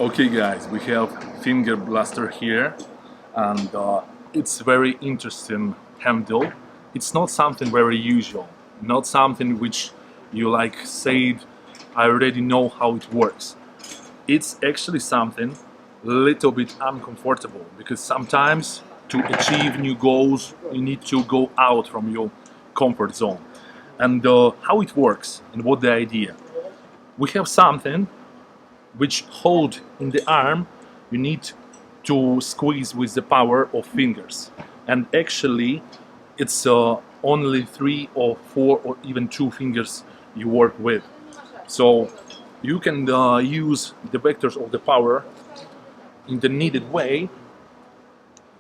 Okay guys, we have finger blaster here and it's very interesting handle. It's not something very usual, not something which you like said I already know how it works. It's actually something a little bit uncomfortable because sometimes to achieve new goals you need to go out from your comfort zone. And how it works and what the idea. We have something which hold in the arm you need to squeeze with the power of fingers, and actually it's only 3 or 4 or even 2 fingers you work with, so you can use the vectors of the power in the needed way,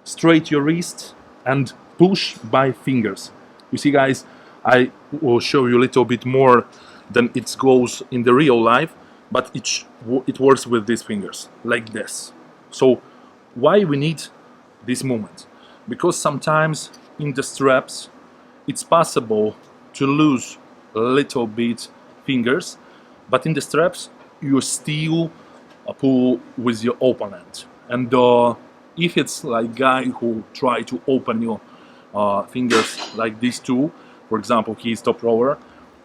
straight your wrist and push by fingers. You see guys, I will show you a little bit more than it goes in the real life, but it works with these fingers like this. So why we need this movement? Because sometimes in the straps it's possible to lose a little bit fingers, but in the straps you still pull with your opponent. And if it's like guy who try to open your fingers like these two, for example, he is top rower,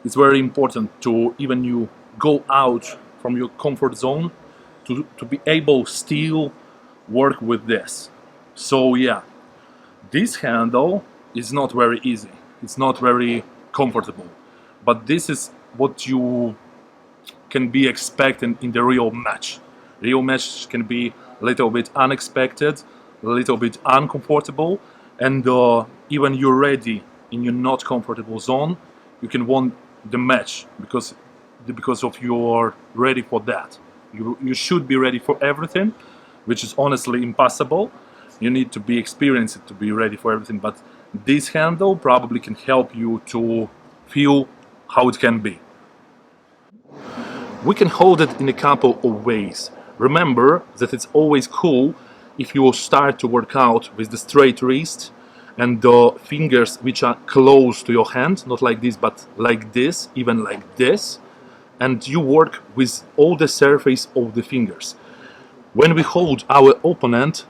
it's very important to even you go out from your comfort zone to be able still work with this. So yeah, this handle is not very easy, it's not very comfortable, but this is what you can be expecting in the real match. Real match can be a little bit unexpected, a little bit uncomfortable, and even you're ready in your not comfortable zone, you can win the match because of you're ready for that. You should be ready for everything, which is honestly impossible. You need to be experienced to be ready for everything, but this handle probably can help you to feel how it can be. We can hold it in a couple of ways. Remember that it's always cool if you start to work out with the straight wrist and the fingers which are close to your hand, not like this but like this, even like this, and you work with all the surface of the fingers. When we hold our opponent,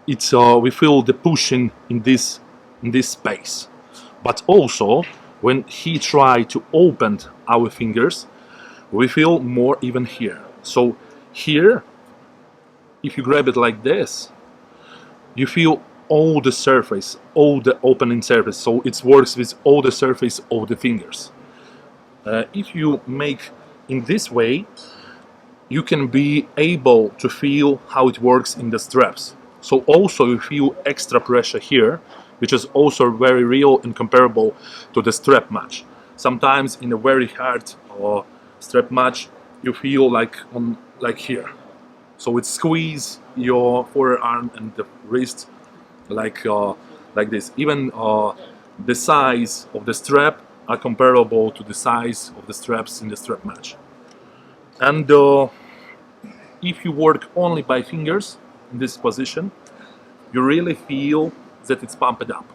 it's we feel the pushing in this space, but also when he try to open our fingers, we feel more even here. So here, if you grab it like this, you feel all the surface, all the opening surface, so it works with all the surface of the fingers. If you make in this way, you can be able to feel how it works in the straps. So also you feel extra pressure here, which is also very real and comparable to the strap match. Sometimes in a very hard strap match, you feel like here. So it squeeze your forearm and the wrist like this. Even the size of the strap are comparable to the size of the straps in the strap match. And if you work only by fingers in this position, you really feel that it's pumped up.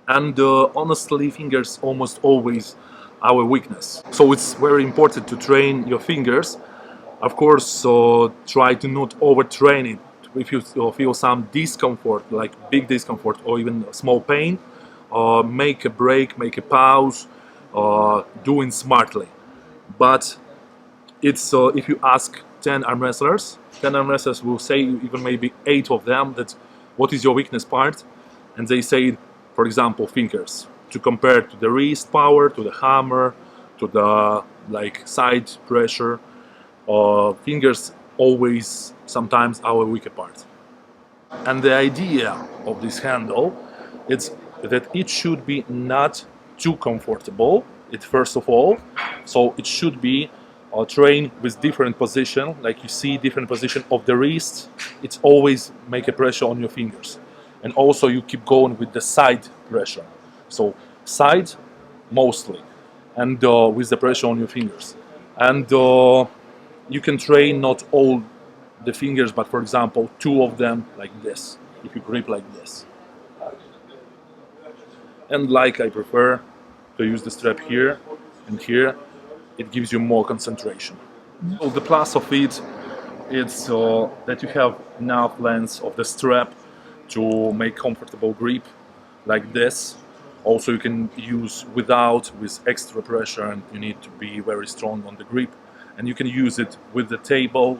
And honestly, fingers almost always our weakness. So it's very important to train your fingers. Of course, try to not overtrain it. If you feel some discomfort, like big discomfort or even small pain, make a break, make a pause, doing smartly. But it's if you ask 10 arm wrestlers will say, even maybe 8 of them, that what is your weakness part, and they say, for example, fingers, to compare to the wrist power, to the hammer, to the side pressure. Fingers always sometimes our weaker part. And the idea of this handle is that it should be not too comfortable, it first of all, so it should be trained with different position, like you see different position of the wrist, it's always make a pressure on your fingers. And also you keep going with the side pressure, so side mostly, and with the pressure on your fingers. And you can train not all the fingers, but for example 2 of them like this, if you grip like this. And like I prefer to use the strap here and here, it gives you more concentration. So the plus of it, it's that you have enough length of the strap to make comfortable grip like this. Also, you can use without with extra pressure, and you need to be very strong on the grip, and you can use it with the table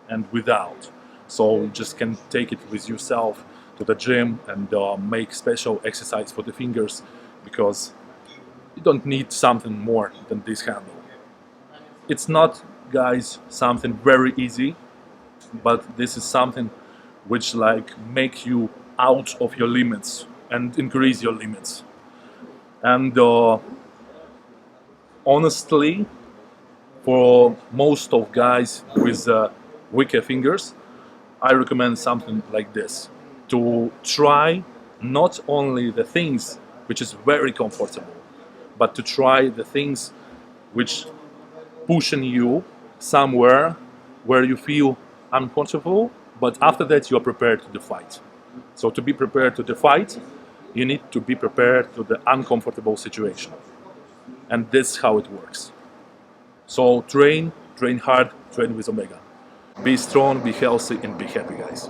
and without. So you just can take it with yourself to the gym and make special exercise for the fingers, because you don't need something more than this handle. It's not, guys, something very easy, but this is something which like make you out of your limits and increase your limits. And honestly, for most of guys with weaker fingers, I recommend something like this, to try not only the things which is very comfortable, but to try the things which pushing you somewhere where you feel uncomfortable, but after that you are prepared to the fight. So to be prepared to the fight, you need to be prepared to the uncomfortable situation. And that's how it works. So train hard, train with Omega. Be strong, be healthy, and be happy, guys.